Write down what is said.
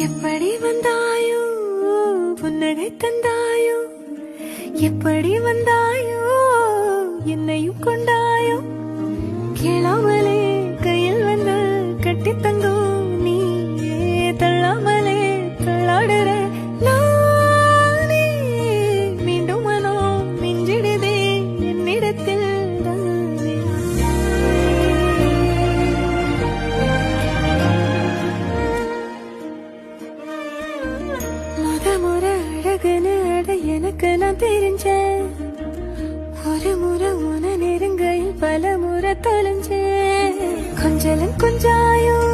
எப்படி வந்தாயோ புன்னகை தந்தாயோ எப்படி வந்தாயோ என்னையும் கொண்டாயோ கேளாமலே கையில் வந்து கட்டி தங்கும் நீ தள்ளாமலே தள்ளாடுற நானே மீண்டும் மனம் மிஞ்சிடுதே என்னிடத்தில் முறை அழகுன்னு அட எனக்கு நான் தெரிஞ்சேன் ஒரு முறை உன நெருங்கையில் பல முறை தொலைஞ்சேன் கொஞ்சலும் கொஞ்சாயும்